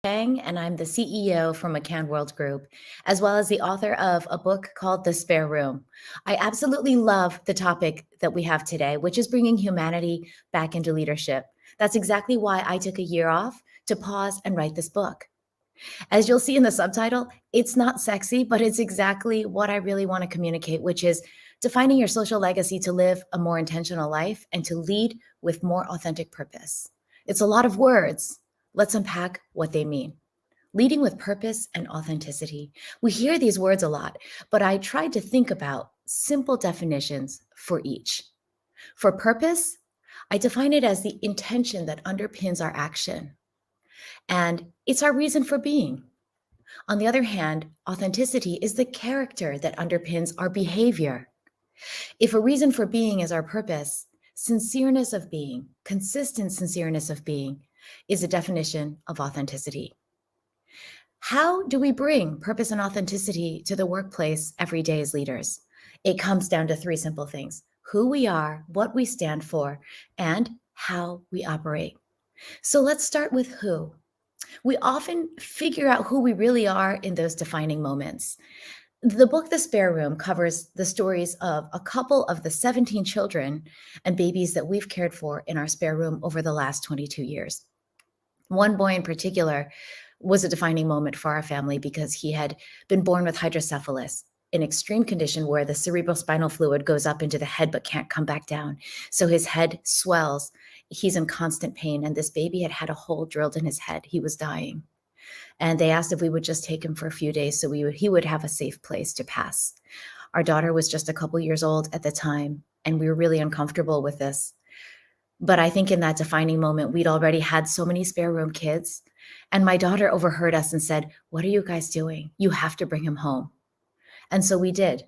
Chang, and I'm the CEO from McCann World Group, as well as the author of a book called The Spare Room. I absolutely love the topic that we have today, which is bringing humanity back into leadership. That's exactly why I took a year off to pause and write this book. As you'll see in the subtitle, it's not sexy, but it's exactly what I really want to communicate, which is defining your social legacy to live a more intentional life and to lead with more authentic purpose. It's a lot of words. Let's unpack what they mean. Leading with purpose and authenticity. We hear these words a lot, but I tried to think about simple definitions for each. For purpose, I define it as the intention that underpins our action, and it's our reason for being. On the other hand, authenticity is the character that underpins our behavior. If a reason for being is our purpose, sincereness of being, consistent sincereness of being, is a definition of authenticity. How do we bring purpose and authenticity to the workplace every day as leaders? It comes down to three simple things: who we are, what we stand for, and how we operate. So let's start with who. We often figure out who we really are in those defining moments. The book, The Spare Room, covers the stories of a couple of the 17 children and babies that we've cared for in our spare room over the last 22 years. One boy in particular was a defining moment for our family because he had been born with hydrocephalus, an extreme condition where the cerebrospinal fluid goes up into the head but can't come back down. So his head swells. He's in constant pain, and this baby had had a hole drilled in his head. He was dying. And they asked if we would just take him for a few days so he would have a safe place to pass. Our daughter was just a couple years old at the time, and we were really uncomfortable with this. But I think in that defining moment, we'd already had so many spare room kids. And my daughter overheard us and said, "What are you guys doing? You have to bring him home." And so we did.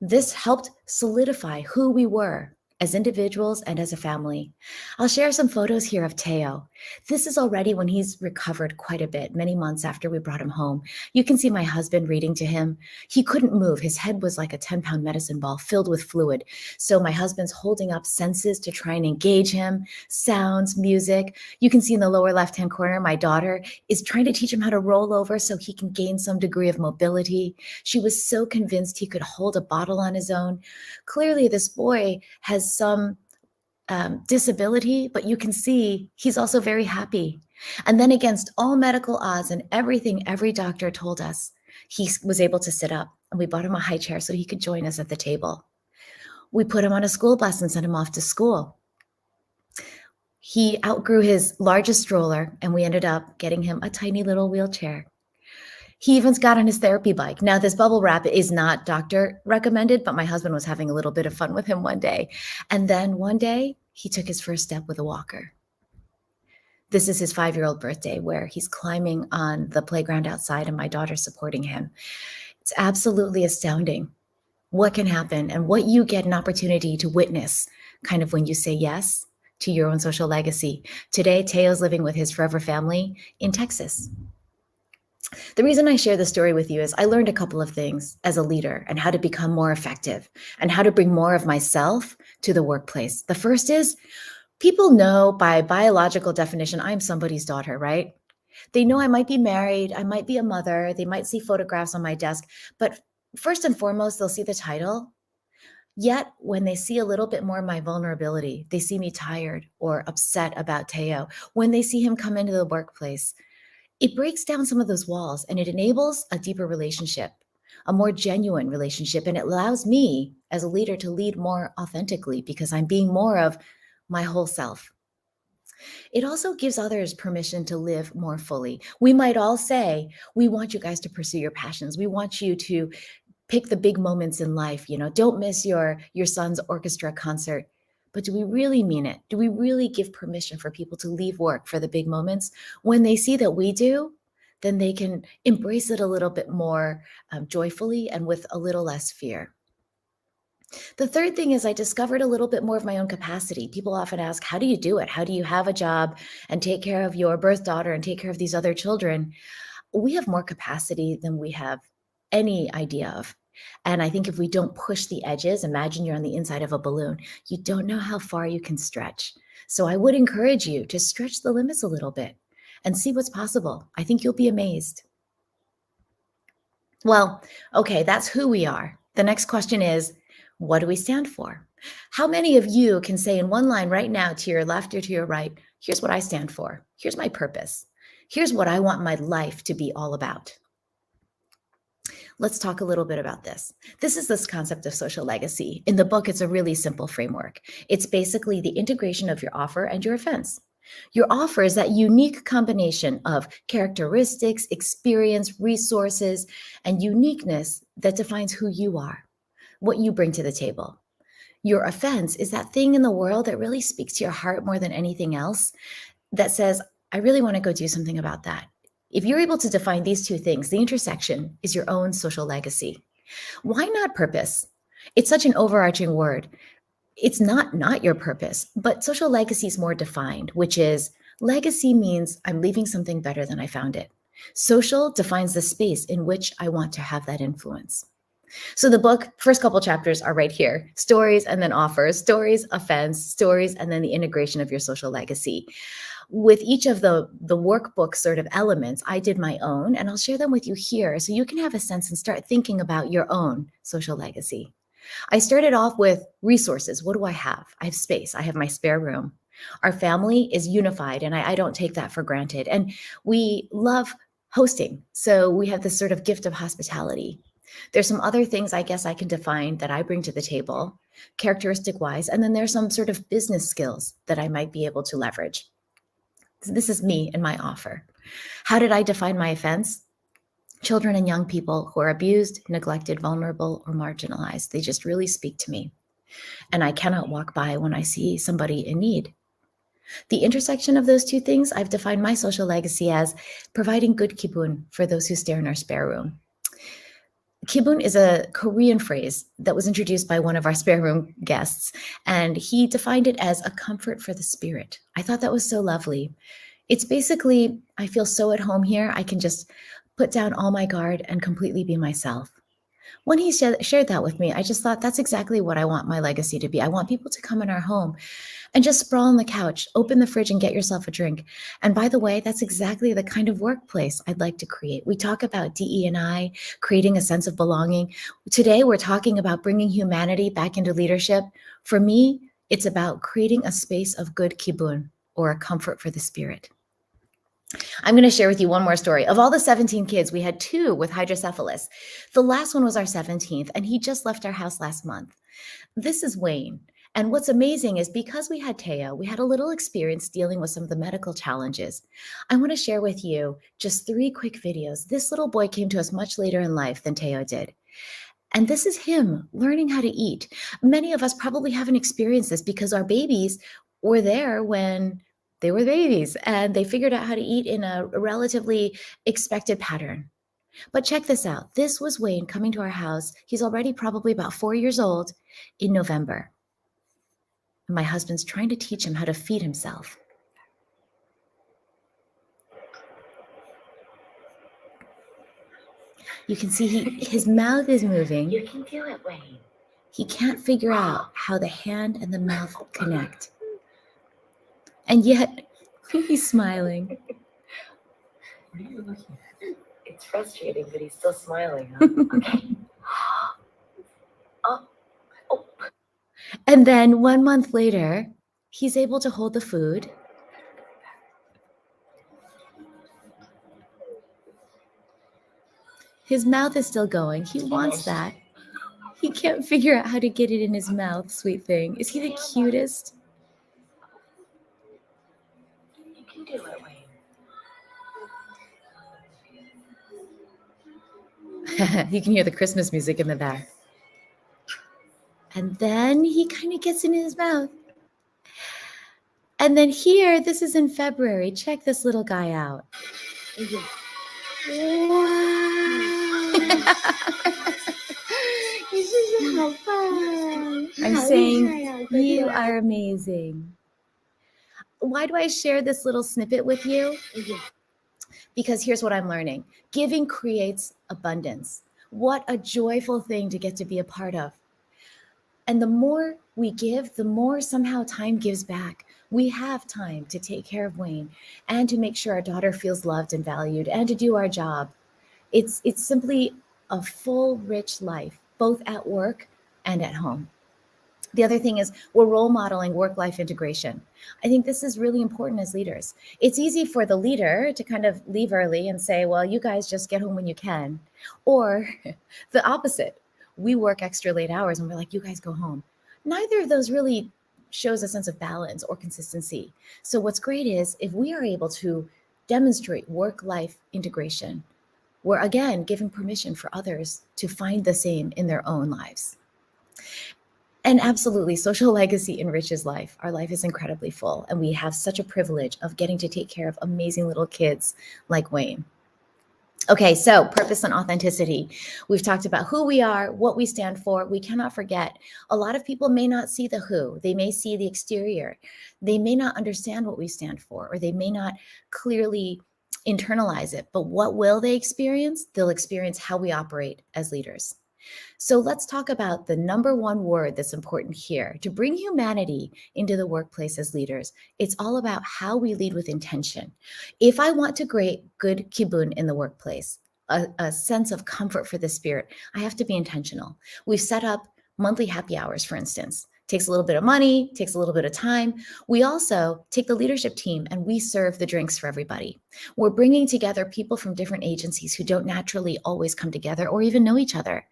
This helped solidify who we were as individuals and as a family. I'll share some photos here of Teo. This is already when he's recovered quite a bit, many months after we brought him home. You can see my husband reading to him. He couldn't move. His head was like a 10-pound medicine ball filled with fluid. So my husband's holding up senses to try and engage him, sounds, music. You can see in the lower left-hand corner, my daughter is trying to teach him how to roll over so he can gain some degree of mobility. She was so convinced he could hold a bottle on his own. Clearly, this boy has some disability, but you can see he's also very happy. And then against all medical odds and everything every doctor told us, he was able to sit up, and we bought him a high chair so he could join us at the table. We put him on a school bus and sent him off to school. He outgrew his largest stroller, and we ended up getting him a tiny little wheelchair. He even got on his therapy bike. Now, this bubble wrap is not doctor recommended, but my husband was having a little bit of fun with him one day. And then one day, he took his first step with a walker. This is his 5-year-old birthday, where he's climbing on the playground outside and my daughter's supporting him. It's absolutely astounding what can happen and what you get an opportunity to witness kind of when you say yes to your own social legacy. Today, Teo's living with his forever family in Texas. The reason I share this story with you is I learned a couple of things as a leader and how to become more effective and how to bring more of myself to the workplace. The first is people know by biological definition, I'm somebody's daughter, right? They know I might be married, I might be a mother, they might see photographs on my desk, but first and foremost, they'll see the title. Yet when they see a little bit more of my vulnerability, they see me tired or upset about Teo. When they see him come into the workplace, it breaks down some of those walls and it enables a deeper relationship, a more genuine relationship. And it allows me as a leader to lead more authentically because I'm being more of my whole self. It also gives others permission to live more fully. We might all say, we want you guys to pursue your passions. We want you to pick the big moments in life. Don't miss your son's orchestra concert. But do we really mean it? Do we really give permission for people to leave work for the big moments? When they see that we do, then they can embrace it a little bit more joyfully and with a little less fear. The third thing is I discovered a little bit more of my own capacity. People often ask, how do you do it? How do you have a job and take care of your birth daughter and take care of these other children? We have more capacity than we have any idea of. And I think if we don't push the edges, imagine you're on the inside of a balloon, you don't know how far you can stretch. So I would encourage you to stretch the limits a little bit and see what's possible. I think you'll be amazed. Well, okay, that's who we are. The next question is, what do we stand for? How many of you can say in one line right now to your left or to your right, here's what I stand for. Here's my purpose. Here's what I want my life to be all about. Let's talk a little bit about this. This is this concept of social legacy. In the book, it's a really simple framework. It's basically the integration of your offer and your offense. Your offer is that unique combination of characteristics, experience, resources, and uniqueness that defines who you are, what you bring to the table. Your offense is that thing in the world that really speaks to your heart more than anything else, that says, I really want to go do something about that. If you're able to define these two things, the intersection is your own social legacy. Why not purpose? It's such an overarching word. It's not your purpose, but social legacy is more defined, which is legacy means I'm leaving something better than I found it. Social defines the space in which I want to have that influence. So the book, first couple chapters are right here. Stories and then offers, stories, offense, stories, and then the integration of your social legacy. With each of the workbook sort of elements, I did my own, and I'll share them with you here so you can have a sense and start thinking about your own social legacy. I started off with resources. What do I have? I have space. I have my spare room. Our family is unified, and I don't take that for granted. And we love hosting. So we have this sort of gift of hospitality. There's some other things I guess I can define that I bring to the table, characteristic wise. And then there's some sort of business skills that I might be able to leverage. So this is me and my offer. How did I define my offense? Children and young people who are abused, neglected, vulnerable, or marginalized. They just really speak to me. And I cannot walk by when I see somebody in need. The intersection of those two things, I've defined my social legacy as providing good kibun for those who stay in our spare room. Kibun is a Korean phrase that was introduced by one of our spare room guests, and he defined it as a comfort for the spirit. I thought that was so lovely. It's basically, I feel so at home here, I can just put down all my guard and completely be myself. When he shared that with me, I just thought that's exactly what I want my legacy to be. I want people to come in our home and just sprawl on the couch, open the fridge and get yourself a drink. And by the way, that's exactly the kind of workplace I'd like to create. We talk about DE&I, creating a sense of belonging. Today, we're talking about bringing humanity back into leadership. For me, it's about creating a space of good kibun, or a comfort for the spirit. I'm going to share with you one more story. Of all the 17 kids, we had 2 with hydrocephalus. The last one was our 17th, and he just left our house last month. This is Wayne. And what's amazing is because we had Teo, we had a little experience dealing with some of the medical challenges. I want to share with you just 3 quick videos. This little boy came to us much later in life than Teo did. And this is him learning how to eat. Many of us probably haven't experienced this because our babies were there when they were babies and they figured out how to eat in a relatively expected pattern. But check this out. This was Wayne coming to our house. He's already probably about 4 years old in November. And my husband's trying to teach him how to feed himself. You can see his mouth is moving. You can do it, Wayne. He can't figure out how the hand and the mouth connect. And yet, he's smiling. What are you looking at? It's frustrating, but he's still smiling. Huh? Okay. Oh. And then 1 month later, he's able to hold the food. His mouth is still going. He wants that. He can't figure out how to get it in his mouth, sweet thing. Is he the cutest? You can do it, Wayne. You can hear the Christmas music in the back. And then he kind of gets in his mouth. And then here, this is in February. Check this little guy out. I'm saying you are amazing. Why do I share this little snippet with you? Because here's what I'm learning. Giving creates abundance. What a joyful thing to get to be a part of. And the more we give, the more somehow time gives back. We have time to take care of Wayne and to make sure our daughter feels loved and valued and to do our job. It's simply a full, rich life, both at work and at home. The other thing is we're role modeling work-life integration. I think this is really important as leaders. It's easy for the leader to kind of leave early and say, well, you guys just get home when you can. Or the opposite. We work extra late hours and we're like, you guys go home. Neither of those really shows a sense of balance or consistency. So what's great is if we are able to demonstrate work-life integration, we're again giving permission for others to find the same in their own lives. And absolutely, social legacy enriches life. Our life is incredibly full, and we have such a privilege of getting to take care of amazing little kids like Wayne. Okay, so purpose and authenticity. We've talked about who we are, what we stand for. We cannot forget, a lot of people may not see the who. They may see the exterior. They may not understand what we stand for, or they may not clearly internalize it. But what will they experience? They'll experience how we operate as leaders. So let's talk about the number one word that's important here. To bring humanity into the workplace as leaders, it's all about how we lead with intention. If I want to create good kibun in the workplace, a sense of comfort for the spirit, I have to be intentional. We've set up monthly happy hours, for instance. Takes a little bit of money, takes a little bit of time. We also take the leadership team and we serve the drinks for everybody. We're bringing together people from different agencies who don't naturally always come together or even know each other.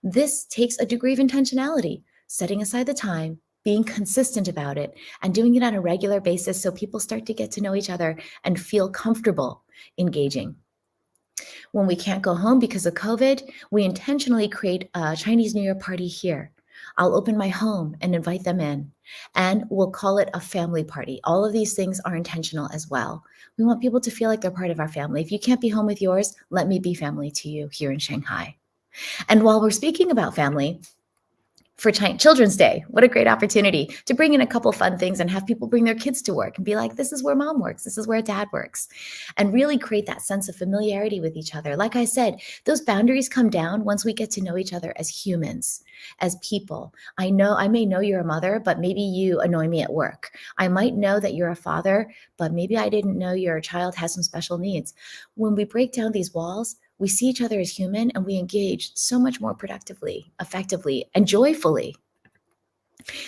This takes a degree of intentionality, setting aside the time, being consistent about it, and doing it on a regular basis so people start to get to know each other and feel comfortable engaging. When we can't go home because of COVID, we intentionally create a Chinese New Year party here. I'll open my home and invite them in, and we'll call it a family party. All of these things are intentional as well. We want people to feel like they're part of our family. If you can't be home with yours, let me be family to you here in Shanghai. And while we're speaking about family, for Children's Day, what a great opportunity to bring in a couple fun things and have people bring their kids to work and be like, this is where mom works, this is where dad works, and really create that sense of familiarity with each other. Like I said, those boundaries come down once we get to know each other as humans, as people. I may know you're a mother, but maybe you annoy me at work. I might know that you're a father, but maybe I didn't know your child has some special needs. When we break down these walls, we see each other as human and we engage so much more productively, effectively, and joyfully.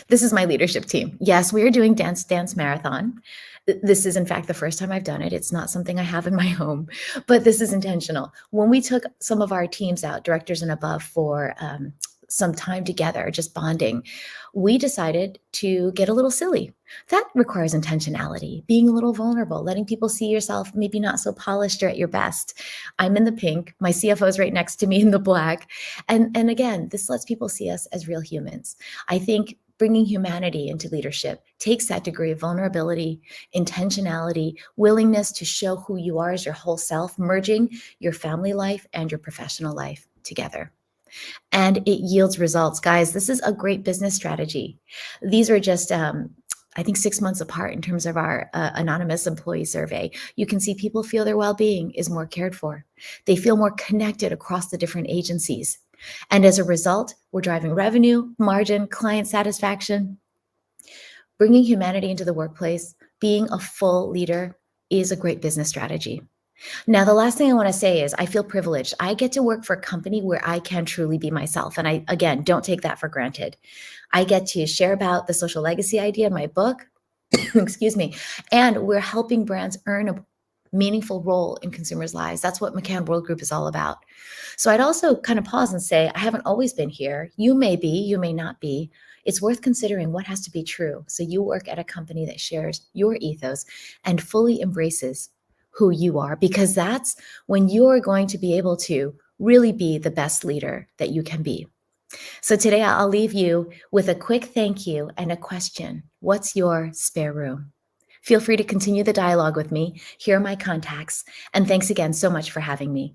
This is my leadership team. Yes, we are doing Dance Marathon. This is, in fact, the first time I've done it. It's not something I have in my home, but this is intentional. When we took some of our teams out, directors and above, for some time together, just bonding, we decided to get a little silly. That requires intentionality, being a little vulnerable, letting people see yourself maybe not so polished or at your best. I'm in the pink, my CFO is right next to me in the black. And again, this lets people see us as real humans. I think bringing humanity into leadership takes that degree of vulnerability, intentionality, willingness to show who you are as your whole self, merging your family life and your professional life together. And it yields results. Guys, this is a great business strategy. These are just, I think, 6 months apart in terms of our anonymous employee survey. You can see people feel their well-being is more cared for. They feel more connected across the different agencies. And as a result, we're driving revenue, margin, client satisfaction. Bringing humanity into the workplace, being a full leader is a great business strategy. Now, the last thing I want to say is I feel privileged. I get to work for a company where I can truly be myself. And I, again, don't take that for granted. I get to share about the social legacy idea in my book, excuse me, and we're helping brands earn a meaningful role in consumers' lives. That's what McCann World Group is all about. So I'd also kind of pause and say, I haven't always been here. You may be, you may not be. It's worth considering what has to be true. So you work at a company that shares your ethos and fully embraces who you are, because that's when you're going to be able to really be the best leader that you can be. So today I'll leave you with a quick thank you and a question. What's your spare room? Feel free to continue the dialogue with me. Here are my contacts. And thanks again so much for having me.